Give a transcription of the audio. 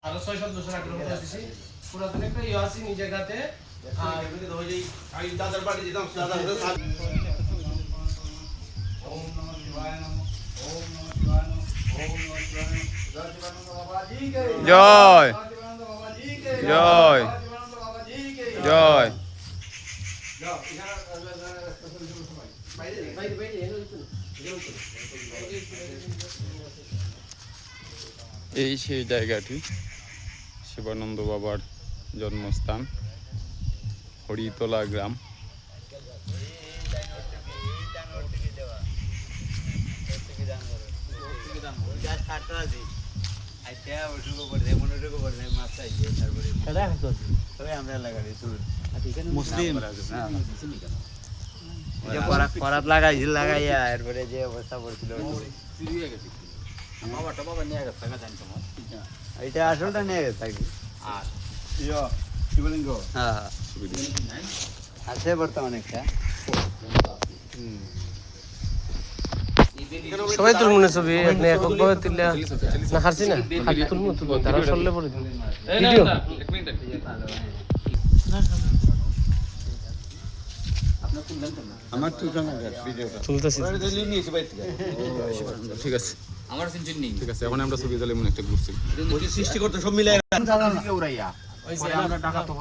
আরো 6-7 বছর আগে করতেছি পুরাতন একটা ইয়ে আছে নিজের গাতে আর এমনি তো হই আই দাদার বাড়ি যেতাম দাদার সাথে ওম নমঃ শিবায় নমঃ ওম নমঃ শিবায় নমঃ ওম নমঃ শিবায় নমঃ জয় শিবানন্দ বাবা জি কে জয় শিবানন্দ বাবা জি কে জয় শিবানন্দ বাবা জি কে জয় যাও এখানে সবাই বাইরে বাইরে বাইরে এই সেই জায়গাটি শিবানন্দ বাবার জন্মস্থান হরিতলা গ্রাম। লাগাইয়া এরপরে যে অবস্থা পড়ছিল এটা আসলটা নিয়ে গেছে থাকি শিবলিঙ্গ হ্যাঁ আছে বর্তমানে একটা সবাই তুলমু না ছবি আপনি এককভাবে তুললে না হারছি না খালি তুলমু তারা সরলে পড়ে ভিডিও আমার তো ভিডিওটা তুলতেছি ঠিক আছে ঠিক আছে এখন আমরা ছবি তুলে মনে একটা গ্রুপ সৃষ্টি করতে সব মিলে উড়াইয়া ওই আমরা টাকা তো